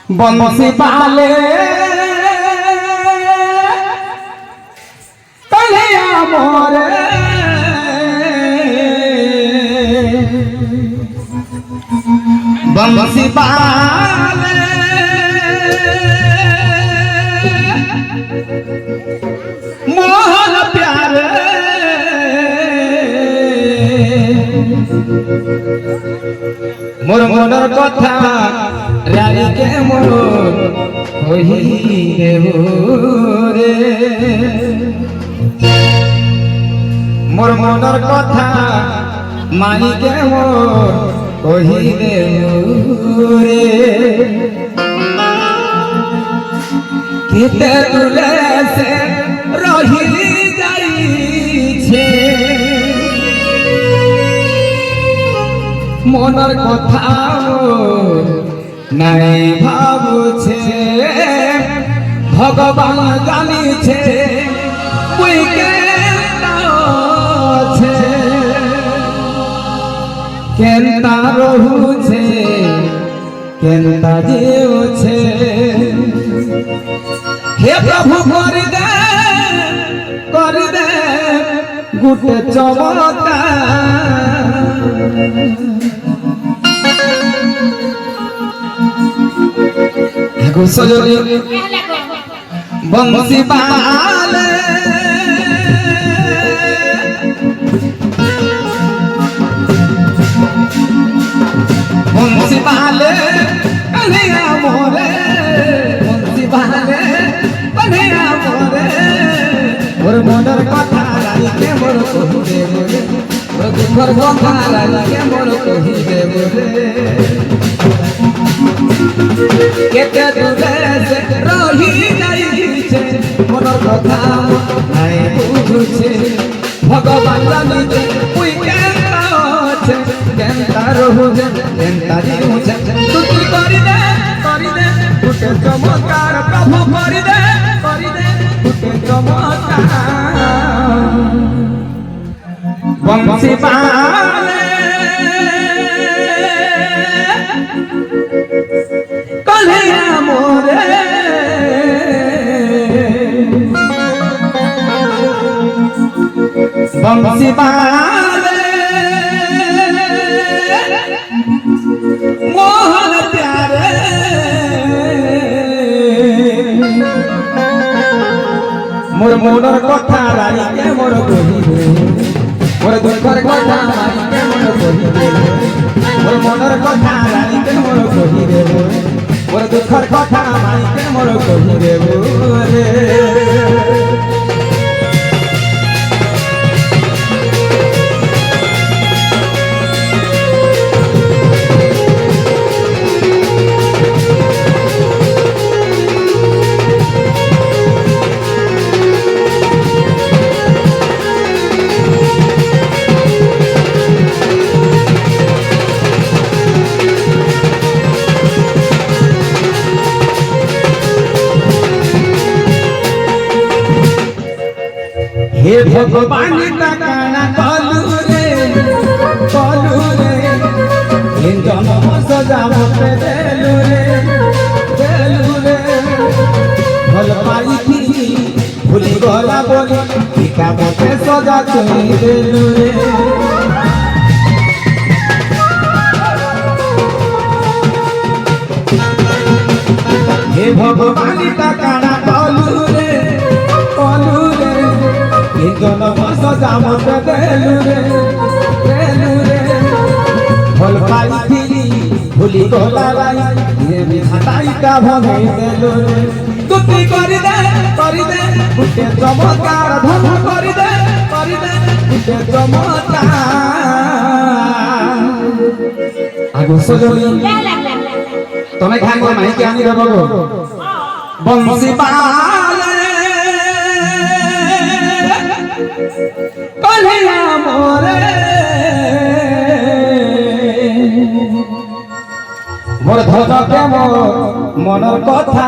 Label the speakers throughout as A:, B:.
A: बंसी पाले कन्हैया मोरे बंसी पाले मोहन प्यारे मोर मोनर कथा रानी के मोर होई रे मोर मोनर कथा माई के मोर होई रे किते तुले से रही जाई छे मोनर कथा नहीं भावुछे भगवान जानी छे कोई केता छे केता रहू छे केता जीव छे हे प्रभु कर दे गुटे चमत्कार बंसी पाले बंसी पाले कन्हैया मोरे बंसी पाले कन्हैया मोरे मोर मोनर कथा रानी के मोर कही दे मोर दुखर कथा रानी के मोर कही दे केते दूरे से रही जाई छे मोनर कथा नहीं बुझुछे भगवान जानी छे कोई केता छे केता रहू छे केता जीव छे तू करि दे गुटे चमत्कार प्रभु करि दे गुटे चमत्कार बंसी पाले कन्हैया मोरे बंसी पाले मोहन प्यारे मोर मोनर कथा रानी के मोर कही मोर दुखर कथा रानी के मोर कही मोर मोनर कथा रानी के मोर कही मोर दुखर कथा रानी के मोर कही हे भगवान का काना कलू रे इन जन्म सजावट देलू रे भल पाई थी भूली गला बोली टीका मते सजा चली देलू रे हे भगवान का काना कलू रे जन्म सजावट देलू रे भल पाई थी भूली गला ये विधाताई का भगाई देलू रे तुती करि दे गुटे चमत्कार धन करि दे गुटे चमत्कार आगो सजनी तमे खान को माई के आनी देबो बंसी पाले कन्हैया मोरे मोर धन के मोर मनर कथा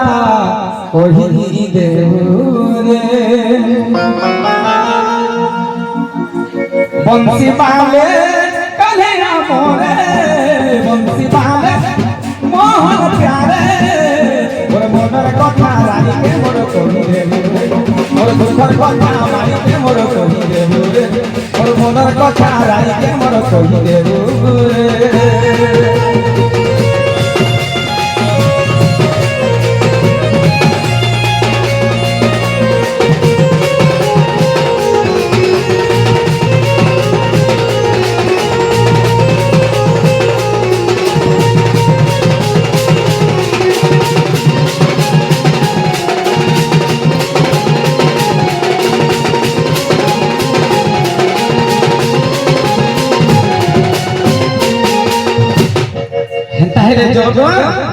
A: कही दे रे बंसी पाले कन्हैया मोरे बंसी पाले मोहन प्यारे কথা রানীকে মোর কহি দেবু মোর দুঃখর কথা মাইকে মোর কহি দেবু মোর মনের কথা রানীকে মোর কহি দেবু তাহলে জগৎ